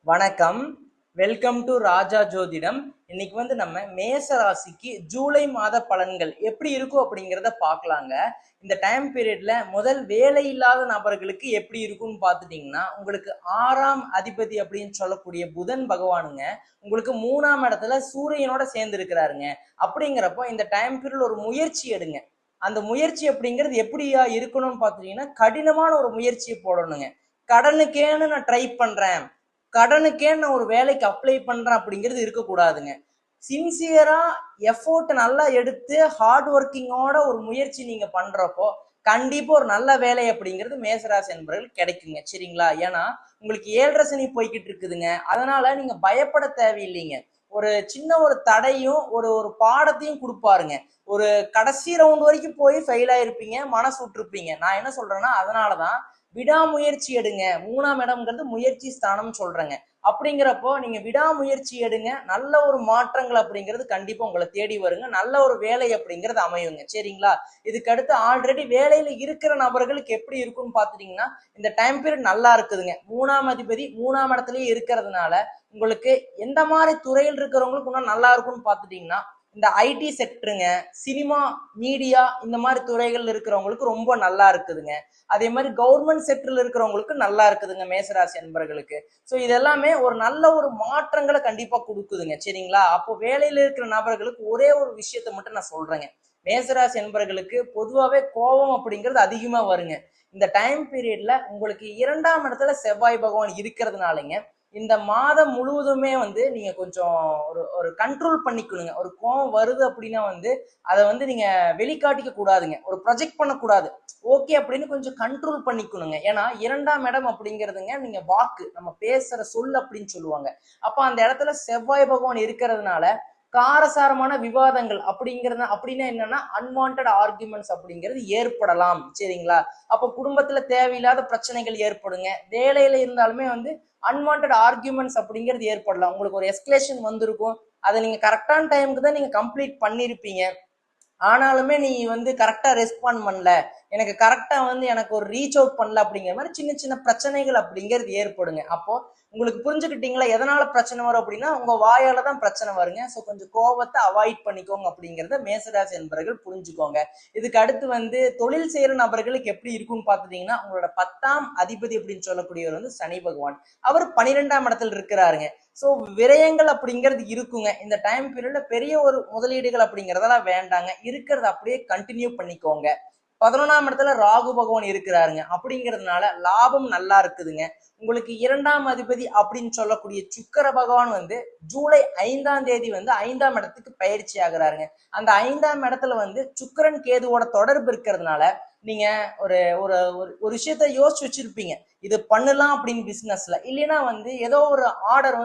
வணக்கம். Welcome to ராஜா ஜோதிடம். இன்னைக்கு நம்ம மேச ராசிக்கு ஜூலை மாத பலன்கள் எப்படி இருக்கும் அப்படிங்கிறத பார்க்கலாங்க. இந்த டைம் பீரியட்ல முதல் வேலை இல்லாத நபர்களுக்கு எப்படி இருக்கும்னு பார்த்துட்டீங்கன்னா, உங்களுக்கு 6ஆம் அதிபதி அப்படின்னு சொல்லக்கூடிய புதன் பகவானுங்க உங்களுக்கு 3ஆம் இடத்துல சூரியனோட சேர்ந்து இருக்கிறாருங்க. அப்படிங்கிறப்போ இந்த டைம் பீரியட் ஒரு முயற்சி எடுங்க. அந்த முயற்சி அப்படிங்கிறது எப்படியா இருக்கணும்னு பார்த்துட்டீங்கன்னா, கடினமான ஒரு முயற்சியை போடணுங்க. கடனுக்கேன்னு நான் ட்ரை பண்றேன், கடனுக்கே நான் ஒரு வேலைக்கு அப்ளை பண்றேன் அப்படிங்கிறது இருக்கக்கூடாதுங்க. சின்சியரா எஃபோர்ட் நல்லா எடுத்து ஹார்ட் ஒர்க்கிங்கோட ஒரு முயற்சி நீங்க பண்றப்போ கண்டிப்பா ஒரு நல்ல வேலை அப்படிங்கிறது மேசராசி என்பவர்கள் கிடைக்குங்க. சரிங்களா? ஏன்னா உங்களுக்கு 7.5 சனி போய்கிட்டு இருக்குதுங்க. அதனால நீங்க பயப்பட தேவையில்லைங்க. ஒரு சின்ன ஒரு தடையும் ஒரு ஒரு பாடத்தையும் கொடுப்பாருங்க. ஒரு கடைசி ரவுண்ட் வரைக்கும் போய் ஃபெயில் ஆயிருப்பீங்க, மனசு விட்டுருப்பீங்க. நான் என்ன சொல்றேன்னா, அதனாலதான் விடாமுயற்சி எடுங்க. 3ஆம் இடம்ங்கிறது முயற்சி ஸ்தானம் சொல்றேங்க. அப்படிங்கிறப்போ நீங்க விடாமுயற்சி எடுங்க. நல்ல ஒரு மாற்றங்கள் அப்படிங்கிறது கண்டிப்பா உங்களை தேடி வருங்க. நல்ல ஒரு வேலை அப்படிங்கிறது அமையுங்க. சரிங்களா? இதுக்கு அடுத்து ஆல்ரெடி வேலையில இருக்கிற நபர்களுக்கு எப்படி இருக்கும்னு பாத்துட்டீங்கன்னா, இந்த டைம் பீரியட் நல்லா இருக்குதுங்க. 3ஆம் அதிபதி 3ஆம் இடத்துலயே இருக்கிறதுனால உங்களுக்கு எந்த மாதிரி துறையில் இருக்கிறவங்களுக்கு இன்னும் நல்லா இருக்கும்னு பாத்துட்டீங்கன்னா, இந்த ஐடி செக்டருங்க, சினிமா, மீடியா இந்த மாதிரி துறைகள் இருக்கிறவங்களுக்கு ரொம்ப நல்லா இருக்குதுங்க. அதே மாதிரி கவர்மெண்ட் செக்டர்ல இருக்கிறவங்களுக்கு நல்லா இருக்குதுங்க மேசராசி அன்பர்களுக்கு. ஸோ இது எல்லாமே ஒரு நல்ல ஒரு மாற்றங்களை கண்டிப்பா கொடுக்குதுங்க. சரிங்களா? அப்போ வேலையில இருக்கிற நபர்களுக்கு ஒரே ஒரு விஷயத்த மட்டும் நான் சொல்றேங்க. மேசராசி அன்பர்களுக்கு பொதுவாகவே கோபம் அப்படிங்கிறது அதிகமா வருங்க. இந்த டைம் பீரியட்ல உங்களுக்கு 2ஆம் இடத்துல செவ்வாய் பகவான் இருக்கிறதுனாலங்க இந்த மாதம் முழுவதுமே நீங்க கொஞ்சம் ஒரு ஒரு கண்ட்ரோல் பண்ணிக்கணுங்க. ஒரு கோவம் வருது அப்படின்னா அதை நீங்க வெளிக்காட்டிக்க கூடாதுங்க. ஒரு ப்ரொஜெக்ட் பண்ணக்கூடாது. ஓகே அப்படின்னு கொஞ்சம் கண்ட்ரோல் பண்ணிக்கணுங்க. ஏன்னா 2ஆம் இடம் அப்படிங்கிறதுங்க நீங்க வாக்கு, நம்ம பேசுற சொல் அப்படின்னு சொல்லுவாங்க. அப்ப அந்த இடத்துல செவ்வாய் பகவான் இருக்கிறதுனால காரசாரமான விவாதங்கள் அப்படிங்கிறது அப்படின்னா என்னன்னா அன்வான்ட் ஆர்குமெண்ட்ஸ் அப்படிங்கிறது ஏற்படலாம். சரிங்களா? அப்ப குடும்பத்துல தேவையில்லாத பிரச்சனைகள் ஏற்படுங்க. வேலையில இருந்தாலுமே அன்வான்ட் ஆர்குமெண்ட்ஸ் அப்படிங்கிறது ஏற்படலாம். உங்களுக்கு ஒரு எஸ்கலேஷன் வந்திருக்கும். அதை நீங்க கரெக்டான டைமுக்கு தான் நீங்க கம்ப்ளீட் பண்ணிருப்பீங்க. ஆனாலுமே நீ கரெக்டா ரெஸ்பாண்ட் பண்ணல, எனக்கு கரெக்டா எனக்கு ஒரு ரீச் அவுட் பண்ணல அப்படிங்கிற மாதிரி சின்ன சின்ன பிரச்சனைகள் அப்படிங்கிறது ஏற்படுங்க. அப்போ உங்களுக்கு புரிஞ்சுக்கிட்டீங்களா எதனால பிரச்சனை வரும் அப்படின்னா உங்க வாயால தான் பிரச்சனை வருங்க. ஸோ கொஞ்சம் கோபத்தை அவாய்ட் பண்ணிக்கோங்க அப்படிங்கிறத மேசராசி என்பவர்கள் புரிஞ்சுக்கோங்க. இதுக்கு அடுத்து தொழில் செய்யற நபர்களுக்கு எப்படி இருக்கும்னு பார்த்துட்டீங்கன்னா, உங்களோட 10ஆம் அதிபதி அப்படின்னு சொல்லக்கூடியவர் சனி பகவான். அவர் 12ஆம் இடத்துல இருக்கிறாருங்க. ஸோ விரயங்கள் அப்படிங்கிறது இருக்குங்க. இந்த டைம் பீரியட்ல பெரிய ஒரு முதலீடுகள் அப்படிங்கிறதெல்லாம் வேண்டாங்க. இருக்கிறத அப்படியே கண்டினியூ பண்ணிக்கோங்க. 11ஆம் இடத்துல ராகு பகவான் இருக்கிறாருங்க. அப்படிங்கிறதுனால லாபம் நல்லா இருக்குதுங்க. உங்களுக்கு 2ஆம் அதிபதி அப்படின்னு சொல்லக்கூடிய சுக்கிர பகவான் ஜூலை 5ஆம் தேதி 5ஆம் இடத்துக்கு பயிற்சி ஆகுறாருங்க. அந்த 5ஆம் இடத்துல சுக்கிரன் கேதுவோட தொடர்பு இருக்கிறதுனால நீங்க ஒரு ஒரு ஒரு விஷயத்த யோசிச்சு வச்சிருப்பீங்க, இது பண்ணலாம் அப்படின்னு பிசினஸ்ல. இல்லைன்னா ஏதோ ஒரு ஆர்டர்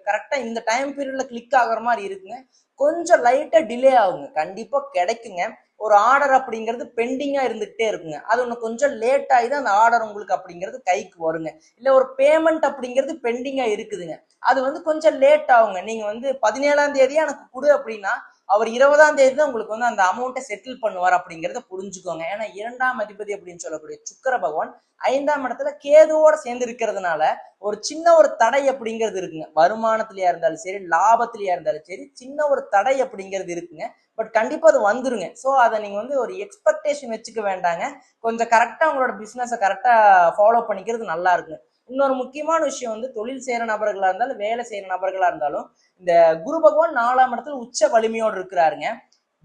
கரெக்டா இந்த டைம் பீரியட்ல கிளிக் ஆகுற மாதிரி இருக்குங்க. கொஞ்சம் லைட்டா டிலே ஆகுங்க, கண்டிப்பா கிடைக்குங்க. ஒரு ஆர்டர் அப்படிங்கிறது பெண்டிங்கா இருந்துகிட்டே இருக்குங்க. அது ஒன்று கொஞ்சம் லேட் ஆகி தான் அந்த ஆர்டர் உங்களுக்கு அப்படிங்கிறது கைக்கு வருங்க. இல்ல ஒரு பேமெண்ட் அப்படிங்கிறது பெண்டிங்கா இருக்குதுங்க, அது கொஞ்சம் லேட் ஆகுங்க. நீங்க 17ஆம் தேதியா எனக்கு கொடு அப்படின்னா அவர் 20ஆம் தேதி தான் உங்களுக்கு அந்த அமௌண்ட்டை செட்டில் பண்ணுவார் அப்படிங்கிறத புரிஞ்சுக்கோங்க. ஏன்னா 2ஆம் அதிபதி அப்படின்னு சொல்லக்கூடிய சுக்கிர பகவான் 5ஆம் இடத்துல கேதுவோட சேர்ந்து இருக்கிறதுனால ஒரு சின்ன ஒரு தடை அப்படிங்கிறது இருக்குங்க. வருமானத்திலயா இருந்தாலும் சரி, லாபத்திலயா இருந்தாலும் சரி, சின்ன ஒரு தடை அப்படிங்கிறது இருக்குங்க. பட் கண்டிப்பா அது வந்துருங்க. ஸோ அதை நீங்க ஒரு எக்ஸ்பெக்டேஷன் வச்சுக்க வேண்டாங்க. கொஞ்சம் கரெக்டா உங்களோட பிசினஸை கரெக்டா ஃபாலோ பண்ணிக்கிறது நல்லா இருக்குங்க. இன்னொரு முக்கியமான விஷயம் தொழில் செய்யற நபர்களா இருந்தாலும் வேலை செய்யற நபர்களா இருந்தாலும் இந்த குரு பகவான் 4ஆம் இடத்துல உச்ச வலிமையோடு இருக்கிறாருங்க.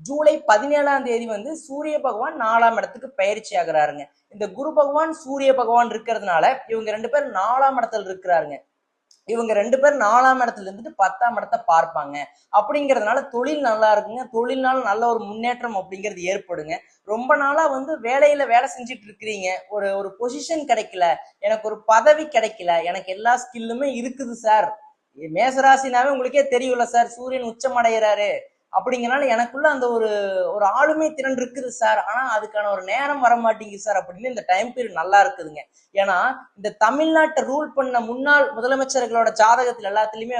ஜூலை 17ஆம் தேதி சூரிய பகவான் 4ஆம் இடத்துக்கு பயிற்சி ஆகுறாருங்க. இந்த குரு பகவான் சூரிய பகவான் இருக்கிறதுனால இவங்க 2 பேர் 4ஆம் இடத்துல இருக்கிறாருங்க. இவங்க 2 பேர் 4ஆம் இடத்துல இருந்துட்டு 10ஆம் இடத்தை பார்ப்பாங்க. அப்படிங்கிறதுனால தொழில் நல்லா இருக்குங்க. தொழில்னால நல்ல ஒரு முன்னேற்றம் அப்படிங்கிறது ஏற்படுங்க. ரொம்ப நாளா வேலையில வேலை செஞ்சுட்டு இருக்கிறீங்க, ஒரு ஒரு பொசிஷன் கிடைக்கல, எனக்கு ஒரு பதவி கிடைக்கல, எனக்கு எல்லா ஸ்கில்லுமே இருக்குது சார். மேசராசினாவே உங்களுக்கே தெரியும்ல சார், சூரியன் உச்சம் அடைகிறாரு அப்படிங்கிறனால எனக்குள்ள அந்த ஒரு ஒரு ஆளுமை திறன் இருக்குது சார், ஆனா அதுக்கான ஒரு நேரம் வர மாட்டேங்குது சார் அப்படின்னு இந்த டைம் பீரியட் நல்லா இருக்குதுங்க. ஏன்னா இந்த தமிழ்நாட்டை ரூல் பண்ண முன்னாள் முதலமைச்சர்களோட ஜாதகத்துல எல்லாத்துலயுமே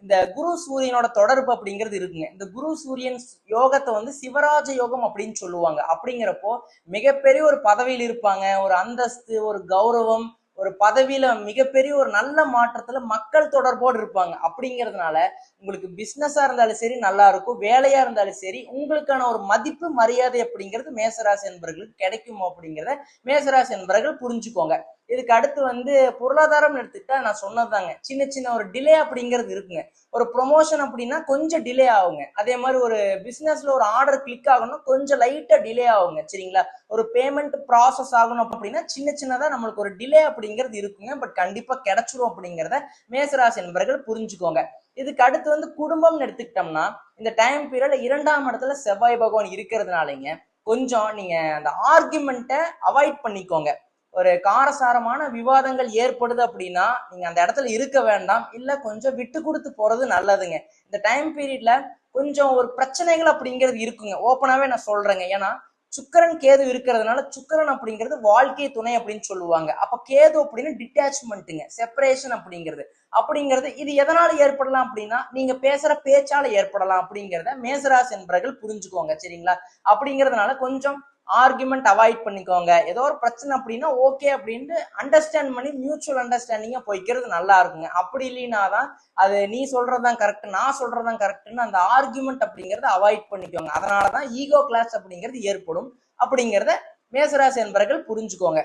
இந்த குரு சூரியனோட தொடர்பு அப்படிங்கிறது இருக்குங்க. இந்த குரு சூரியன் யோகத்தை சிவராஜ யோகம் அப்படின்னு சொல்லுவாங்க. அப்படிங்கிறப்போ மிகப்பெரிய ஒரு பதவியில் இருப்பாங்க, ஒரு அந்தஸ்து, ஒரு கௌரவம், ஒரு பதவியில மிகப்பெரிய ஒரு நல்ல மாற்றத்துல மக்கள் தொடர்போடு இருப்பாங்க. அப்படிங்கிறதுனால உங்களுக்கு பிசினஸா இருந்தாலும் சரி நல்லா இருக்கும், வேலையா இருந்தாலும் சரி உங்களுக்கான ஒரு மதிப்பு மரியாதை அப்படிங்கிறது மேசராசி என்பவர்களுக்கு கிடைக்கும் அப்படிங்கிறத மேசராசி என்பவர்கள் புரிஞ்சுக்கோங்க. இதுக்கு அடுத்து வந்து பொருளாதாரம் எடுத்துக்கிட்டா நான் சொன்னதாங்க, சின்ன சின்ன ஒரு டிலே அப்படிங்கிறது இருக்குங்க. ஒரு ப்ரொமோஷன் அப்படின்னா கொஞ்சம் டிலே ஆகுங்க. அதே மாதிரி ஒரு பிசினஸ்ல ஒரு ஆர்டர் கிளிக் ஆகணும், கொஞ்சம் லைட்டா டிலே ஆகுங்க. சரிங்களா? ஒரு பேமெண்ட் ப்ராசஸ் ஆகணும் அப்படின்னா சின்ன சின்னதா நம்மளுக்கு ஒரு டிலே அப்படிங்கிறது இருக்குங்க. பட் கண்டிப்பா கிடைச்சிரும் அப்படிங்கிறத மேசராசி என்பவர்கள் புரிஞ்சுக்கோங்க. இதுக்கு அடுத்து வந்து குடும்பம்னு எடுத்துக்கிட்டோம்னா இந்த டைம் பீரியட்ல 2ஆம் இடத்துல செவ்வாய் பகவான் இருக்கிறதுனாலங்க கொஞ்சம் நீங்க அந்த ஆர்குமெண்ட்டை அவாய்ட் பண்ணிக்கோங்க. ஒரு காரசாரமான விவாதங்கள் ஏற்படுது அப்படின்னா நீங்க அந்த இடத்துல இருக்க வேண்டாம், இல்ல கொஞ்சம் விட்டு கொடுத்து போறது நல்லதுங்க. இந்த டைம் பீரியட்ல கொஞ்சம் ஒரு பிரச்சனைகள் அப்படிங்கிறது இருக்குங்க, ஓப்பனாவே நான் சொல்றேங்க. ஏன்னா சுக்கரன் கேது இருக்கிறதுனால சுக்கரன் அப்படிங்கிறது வாழ்க்கை துணை அப்படின்னு சொல்லுவாங்க. அப்ப கேது அப்படின்னு டிட்டாச்மெண்ட்டுங்க, செப்பரேஷன் அப்படிங்கிறது இது எதனால ஏற்படலாம் அப்படின்னா நீங்க பேசுற பேச்சால ஏற்படலாம் அப்படிங்கிறத மேசராசி என்பவர்கள் புரிஞ்சுக்கோங்க. சரிங்களா? அப்படிங்கிறதுனால கொஞ்சம் ஆர்குமெண்ட் அவாய்ட் பண்ணிக்கோங்க. ஏதோ ஒரு பிரச்சனை அப்படின்னா ஓகே அப்படின்ட்டு அண்டர்ஸ்டாண்ட் பண்ணி மியூச்சுவல் அண்டர்ஸ்டாண்டிங்கா போய்க்கிறது நல்லா இருக்குங்க. அப்படி இல்லைன்னா தான் அது நீ சொல்றதுதான் கரெக்ட், நான் சொல்றதுதான் கரெக்ட்னு அந்த ஆர்குமெண்ட் அப்படிங்கறத அவாய்ட் பண்ணிக்கோங்க. அதனாலதான் ஈகோ கிளாஸ் அப்படிங்கிறது ஏற்படும் அப்படிங்கிறத மேசராசி என்பவர்கள் புரிஞ்சுக்கோங்க.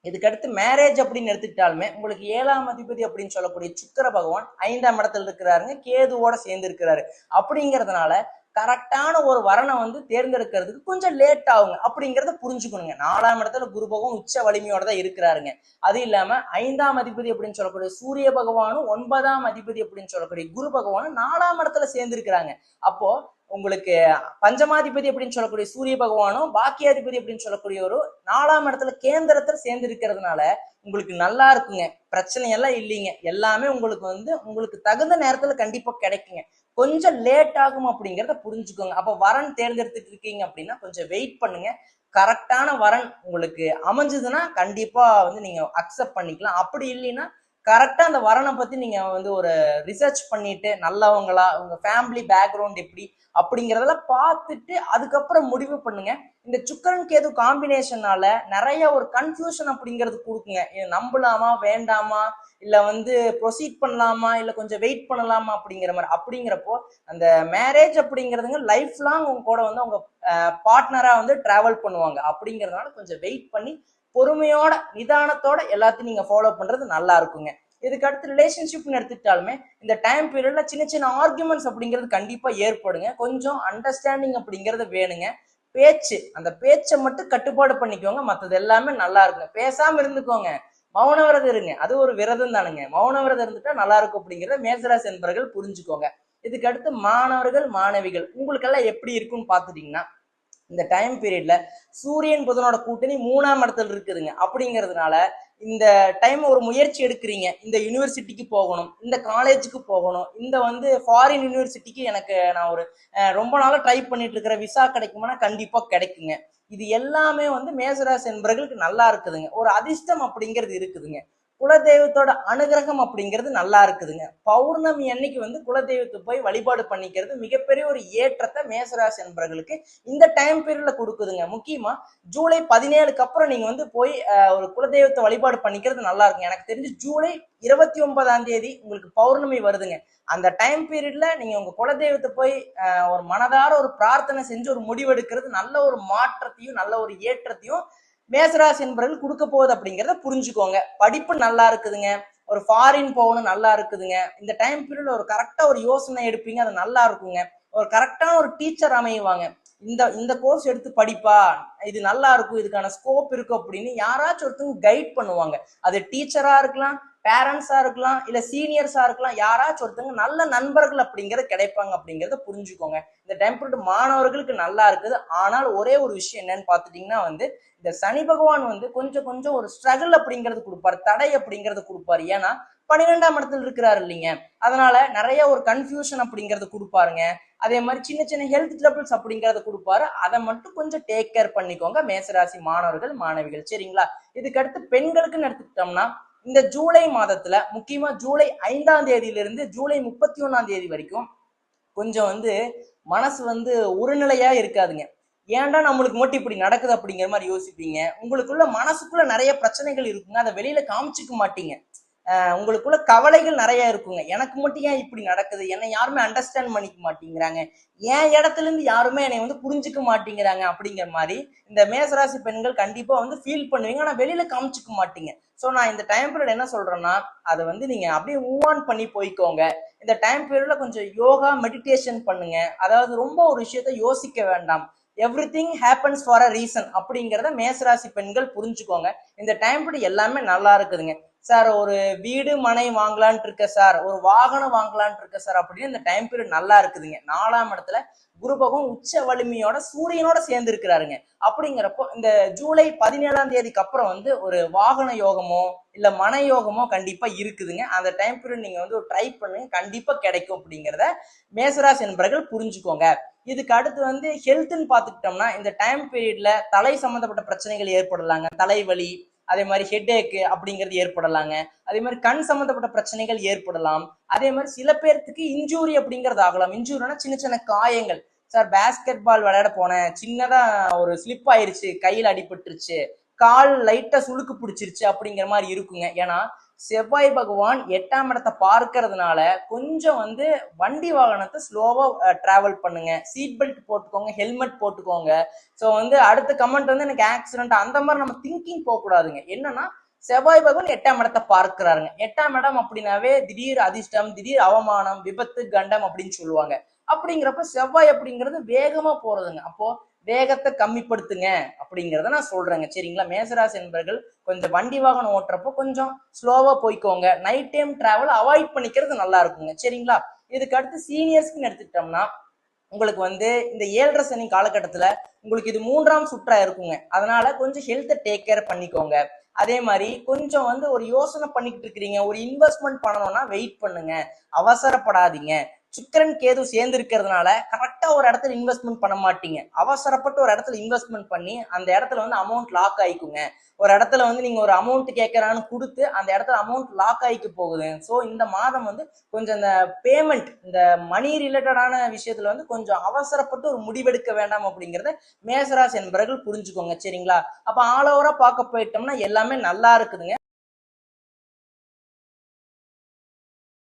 இதுக்கடுத்து மேரேஜ் அப்படின்னு எடுத்துக்கிட்டாலுமே உங்களுக்கு 7ஆம் அதிபதி அப்படின்னு சொல்லக்கூடிய சுக்கிர பகவான் 5ஆம் இடத்துல இருக்கிறாருங்க, கேதுவோட சேர்ந்து இருக்கிறாரு. அப்படிங்கிறதுனால கரெக்டான ஒரு வரனை வந்து தேர்ந்தெடுக்கிறதுக்கு கொஞ்சம் லேட் ஆகுங்க அப்படிங்கிறத புரிஞ்சுக்கணுங்க. 4ஆம் இடத்துல குரு பகவான் உச்ச வலிமையோட தான் இருக்கிறாருங்க. அது இல்லாம 5ஆம் அதிபதி அப்படின்னு சொல்லக்கூடிய சூரிய பகவானும் 9ஆம் அதிபதி அப்படின்னு சொல்லக்கூடிய குரு பகவானும் 4ஆம் இடத்துல சேர்ந்து இருக்கிறாங்க. அப்போ உங்களுக்கு பஞ்சமாதிபதி அப்படின்னு சொல்லக்கூடிய சூரிய பகவானும் பாக்கியாதிபதி அப்படின்னு சொல்லக்கூடிய ஒரு 4ஆம் இடத்துல கேந்திரத்துல சேர்ந்து இருக்கிறதுனால உங்களுக்கு நல்லா இருக்குங்க. பிரச்சனை எல்லாம் இல்லைங்க, எல்லாமே உங்களுக்கு வந்து உங்களுக்கு தகுந்த நேரத்துல கண்டிப்பா கிடைக்குங்க. கொஞ்சம் லேட் ஆகும் அப்படிங்கிறத புரிஞ்சுக்கோங்க. அப்ப வரன் தேர்ந்தெடுத்துட்டு இருக்கீங்க அப்படின்னா கொஞ்சம் வெயிட் பண்ணுங்க. கரெக்டான வரன் உங்களுக்கு அமைஞ்சதுன்னா கண்டிப்பா வந்து நீங்க அக்செப்ட் பண்ணிக்கலாம். அப்படி இல்லைன்னா கரெக்டா அந்த வரனை பத்தி நீங்க வந்து ஒரு ரிசர்ச் பண்ணிட்டு நல்லவங்களா, உங்க ஃபேமிலி பேக்ரவுண்ட் எப்படி அப்படிங்கிறதெல்லாம் பார்த்துட்டு அதுக்கப்புறம் முடிவு பண்ணுங்க. இந்த சுக்கரன் கேது காம்பினேஷனால நிறைய ஒரு கன்ஃபியூஷன் அப்படிங்கிறது கொடுக்குங்க. நம்பலாமா வேண்டாமா, இல்ல வந்து ப்ரொசீட் பண்ணலாமா, இல்ல கொஞ்சம் வெயிட் பண்ணலாமா அப்படிங்கிற மாதிரி. அப்படிங்கிறப்போ அந்த மேரேஜ் அப்படிங்கிறதுங்க லைஃப் லாங் உங்க கூட வந்து உங்க பார்ட்னரா வந்து டிராவல் பண்ணுவாங்க. அப்படிங்கிறதுனால கொஞ்சம் வெயிட் பண்ணி பொறுமையோட நிதானத்தோட எல்லாத்தையும் நீங்க ஃபாலோ பண்றது நல்லா இருக்குங்க. இதுக்கு அடுத்து ரிலேஷன்ஷிப்னு எடுத்துக்கிட்டாலுமே இந்த டைம் பீரியட்ல சின்ன சின்ன ஆர்குமெண்ட்ஸ் அப்படிங்கிறது கண்டிப்பா ஏற்படுங்க. கொஞ்சம் அண்டர்ஸ்டாண்டிங் அப்படிங்கிறது வேணுங்க. பேச்சு, அந்த பேச்சை மட்டும் கட்டுப்பாடு பண்ணிக்கோங்க, மற்றது எல்லாமே நல்லா இருக்குங்க. பேசாம இருந்துக்கோங்க, மௌன விரதம் இருங்க, அது ஒரு விரதம் தானுங்க. மௌன விரதம் இருந்துட்டா நல்லா இருக்கும் அப்படிங்கிறத மேசராசி என்பவர்கள் புரிஞ்சுக்கோங்க. இதுக்கு அடுத்து மாணவர்கள் மாணவிகள் உங்களுக்கெல்லாம் எப்படி இருக்குன்னு பாத்துட்டீங்கன்னா இந்த டைம் பீரியட்ல சூரியன் புதனோட கூட்டணி 3ஆம் இடத்துல இருக்குதுங்க. அப்படிங்கிறதுனால இந்த டைம் ஒரு முயற்சி எடுக்கிறீங்க, இந்த யூனிவர்சிட்டிக்கு போகணும், இந்த காலேஜுக்கு போகணும், இந்த வந்து ஃபாரின் யூனிவர்சிட்டிக்கு எனக்கு நான் ஒரு ரொம்ப நாளா ட்ரை பண்ணிட்டு இருக்கிற விசா கிடைக்குமானா கண்டிப்பா கிடைக்குங்க. இது எல்லாமே வந்து மேசராசி என்பவர்களுக்கு நல்லா இருக்குதுங்க. ஒரு அதிர்ஷ்டம் அப்படிங்கிறது இருக்குதுங்க. குலதெய்வத்தோட அனுகிரகம் அப்படிங்கிறது நல்லா இருக்குதுங்க. பௌர்ணமி அன்னைக்கு வந்து குலதெய்வத்தை போய் வழிபாடு பண்ணிக்கிறது மிகப்பெரிய ஒரு ஏற்றத்தை மேசராசி என்பவர்களுக்கு இந்த டைம் பீரியட்ல கொடுக்குதுங்க. முக்கியமா ஜூலை 17க்கு அப்புறம் நீங்க வந்து போய் ஒரு குலதெய்வத்தை வழிபாடு பண்ணிக்கிறது நல்லா இருக்குங்க. எனக்கு தெரிஞ்சு ஜூலை 29ஆம் தேதி உங்களுக்கு பௌர்ணமி வருதுங்க. அந்த டைம் பீரியட்ல நீங்க உங்க குலதெய்வத்தை போய் ஒரு மனதார ஒரு பிரார்த்தனை செஞ்சு ஒரு முடிவெடுக்கிறது நல்ல ஒரு மாற்றத்தையும் நல்ல ஒரு ஏற்றத்தையும் மேசராசி என்பவர்கள் கொடுக்க போகுது அப்படிங்கிறத புரிஞ்சுக்கோங்க. படிப்பு நல்லா இருக்குதுங்க, ஒரு ஃபாரின் போகணும் நல்லா இருக்குதுங்க. இந்த டைம் பீரியட்ல ஒரு கரெக்டா ஒரு யோசனை எடுப்பீங்க, அது நல்லா இருக்குங்க. ஒரு கரெக்டான ஒரு டீச்சர் அமைவாங்க. இந்த இந்த கோர்ஸ் எடுத்து படிப்பா, இது நல்லா இருக்கும், இதுக்கான ஸ்கோப் இருக்கு அப்படின்னு யாராச்சும் ஒருத்தவங்க கைட் பண்ணுவாங்க. அது டீச்சரா இருக்கலாம், பேரண்ட்ஸா இருக்கலாம், இல்ல சீனியர்ஸா இருக்கலாம், யாராச்சும் ஒருத்தவங்க நல்ல நண்பர்கள் அப்படிங்கிறது கிடைப்பாங்க அப்படிங்கிறத புரிஞ்சுக்கோங்க. இந்த டைம் பீரியட் மாணவர்களுக்கு நல்லா இருக்குது. ஆனால் ஒரே ஒரு விஷயம் என்னன்னு பாத்துட்டீங்கன்னா வந்து இந்த சனி பகவான் வந்து கொஞ்சம் கொஞ்சம் ஒரு ஸ்ட்ரகிள் அப்படிங்கிறது கொடுப்பாரு, தடை அப்படிங்கிறது கொடுப்பாரு. ஏன்னா 12ஆம் இடத்துல இருக்கிறாரு இல்லைங்க, அதனால நிறைய ஒரு கன்ஃபியூஷன் அப்படிங்கறது கொடுப்பாருங்க. அதே மாதிரி சின்ன சின்ன ஹெல்த் ட்ரபிள்ஸ் அப்படிங்கறத கொடுப்பாரு. அதை மட்டும் கொஞ்சம் டேக் கேர் பண்ணிக்கோங்க மேசராசி மாணவர்கள் மாணவிகள். சரிங்களா? இதுக்கு அடுத்து பெண்களுக்குன்னு எடுத்துக்கிட்டோம்னா இந்த ஜூலை மாதத்துல முக்கியமா ஜூலை 5ஆம் தேதியிலிருந்து ஜூலை 31ஆம் தேதி வரைக்கும் கொஞ்சம் வந்து மனசு வந்து ஒரு நிலையா இருக்காதுங்க. ஏன்டா நம்மளுக்கு மட்டும் இப்படி நடக்குது அப்படிங்கிற மாதிரி யோசிப்பீங்க. உங்களுக்குள்ள மனசுக்குள்ள நிறைய பிரச்சனைகள் இருக்குங்க, அதை வெளியில காமிச்சிக்க மாட்டீங்க. உங்களுக்குள்ள கவலைகள் நிறைய இருக்குங்க. எனக்கு மட்டும் ஏன் இப்படி நடக்குது, என்னை யாருமே அண்டர்ஸ்டாண்ட் பண்ணிக்க மாட்டேங்கிறாங்க, என் இடத்துல இருந்து யாருமே என்னை வந்து புரிஞ்சுக்க மாட்டேங்கிறாங்க அப்படிங்கிற மாதிரி இந்த மேசராசி பெண்கள் கண்டிப்பா வந்து ஃபீல் பண்ணுவீங்க. ஆனா வெளியில காமிச்சிக்க மாட்டீங்க. ஸோ நான் இந்த டைம் பீரியட் என்ன சொல்றேன்னா, அதை வந்து நீங்க அப்படியே மூவ் ஆன் பண்ணி போய்க்கோங்க. இந்த டைம் பீரியட்ல கொஞ்சம் யோகா மெடிடேஷன் பண்ணுங்க. அதாவது ரொம்ப ஒரு விஷயத்த யோசிக்க வேண்டாம். Every thing happens for a reason அப்படிங்கிறத மேசராசி பெண்கள் புரிஞ்சுக்கோங்க. இந்த டைம் பீரியட் எல்லாமே நல்லா இருக்குதுங்க. சார் ஒரு வீடு மனை வாங்கலான் இருக்க சார், ஒரு வாகனம் வாங்கலான் இருக்க சார் அப்படின்னு இந்த டைம் பீரியட் நல்லா இருக்குதுங்க. 4ஆம் இடத்துல குரு பகவான் உச்ச வலிமையோட சூரியனோட சேர்ந்து இருக்கிறாருங்க. அப்படிங்கிறப்போ இந்த ஜூலை 17ஆம் தேதிக்கு அப்புறம் வந்து ஒரு வாகன யோகமோ இல்ல மன யோகமோ கண்டிப்பா இருக்குதுங்க. அந்த டைம் பீரியட் நீங்க வந்து ட்ரை பண்ணுங்க, கண்டிப்பா கிடைக்கும் அப்படிங்கிறத மேசராசி என்பவர்கள் புரிஞ்சுக்கோங்க. இதுக்கு அடுத்து வந்து ஹெல்த்ன்னு பாத்துக்கிட்டோம்னா, இந்த டைம் பீரியட்ல தலை சம்பந்தப்பட்ட பிரச்சனைகள் ஏற்படலாங்க. தலைவலி, அதே மாதிரி ஹெட்ஏக் அப்படிங்கிறது ஏற்படலாங்க. அதே மாதிரி கண் சம்பந்தப்பட்ட பிரச்சனைகள் ஏற்படலாம். அதே மாதிரி சில பேர்த்துக்கு இன்ஜூரி அப்படிங்கிறது ஆகலாம். இன்ஜூரினா சின்ன சின்ன காயங்கள். சார் பேஸ்கெட் பால் விளையாட போனேன், சின்னதா ஒரு ஸ்லிப் ஆயிருச்சு, கையில் அடிபட்டுருச்சு, கால் லைட்டா சுளுக்கு பிடிச்சிருச்சு அப்படிங்கிற மாதிரி இருக்குங்க. ஏன்னா செவ்வாய் பகவான் 8ஆம் இடத்தை பார்க்கறதுனால கொஞ்சம் வந்து வண்டி வாகனத்தை ஸ்லோவா டிராவல் பண்ணுங்க, சீட் பெல்ட் போட்டுக்கோங்க, ஹெல்மெட் போட்டுக்கோங்க. ஸோ வந்து அடுத்த கமெண்ட் வந்து எனக்கு ஆக்சிடென்ட் அந்த மாதிரி நம்ம திங்கிங் போகக்கூடாதுங்க. என்னன்னா செவ்வாய் பகவான் 8ஆம் இடத்தை பார்க்கிறாருங்க. 8ஆம் இடம் அப்படின்னாவே திடீர் அதிர்ஷ்டம், திடீர் அவமானம், விபத்து, கண்டம் அப்படின்னு சொல்லுவாங்க. அப்படிங்கிறப்ப செவ்வாய் அப்படிங்கிறது வேகமா போறதுங்க. அப்போ வேகத்தை கம்மிப்படுத்துங்க அப்படிங்கிறத நான் சொல்றேங்க. சரிங்களா? மேசராசி என்பர்கள் கொஞ்சம் வண்டி வாகனம் ஓட்டுறப்போ கொஞ்சம் ஸ்லோவா போய்க்கோங்க. நைட் டைம் டிராவல் அவாய்ட் பண்ணிக்கிறது நல்லா இருக்குங்க. சரிங்களா? இதுக்கு அடுத்து சீனியர்ஸ்ன்னு எடுத்துக்கிட்டோம்னா, உங்களுக்கு வந்து இந்த 7.5 சனி காலகட்டத்துல உங்களுக்கு இது 3ஆம் சுற்றா இருக்குங்க. அதனால கொஞ்சம் ஹெல்த்தை டேக் கேர் பண்ணிக்கோங்க. அதே மாதிரி கொஞ்சம் வந்து ஒரு யோசனை பண்ணிக்கிட்டு இருக்கிறீங்க, ஒரு இன்வெஸ்ட்மெண்ட் பண்ணணும்னா வெயிட் பண்ணுங்க, அவசரப்படாதீங்க. சுக்கிரன் கேது சேர்ந்து இருக்கிறதுனால கரெக்டா ஒரு இடத்துல இன்வெஸ்ட்மெண்ட் பண்ண மாட்டீங்க. அவசரப்பட்டு ஒரு இடத்துல இன்வெஸ்ட்மெண்ட் பண்ணி அந்த இடத்துல வந்து அமௌண்ட் லாக் ஆயிக்குங்க. ஒரு இடத்துல வந்து நீங்க ஒரு அமௌண்ட் கேட்கறான்னு கொடுத்து அந்த இடத்துல அமௌண்ட் லாக் ஆயிக்கு போகுது. ஸோ இந்த மாதம் வந்து கொஞ்சம் இந்த பேமெண்ட், இந்த மணி ரிலேட்டடான விஷயத்துல வந்து கொஞ்சம் அவசரப்பட்டு ஒரு முடிவெடுக்க வேண்டாம் அப்படிங்கிறத மேசராசி என்பவர்கள் புரிஞ்சுக்கோங்க. சரிங்களா? அப்ப ஆல் ஓவரா பார்க்க போயிட்டோம்னா எல்லாமே நல்லா இருக்குதுங்க.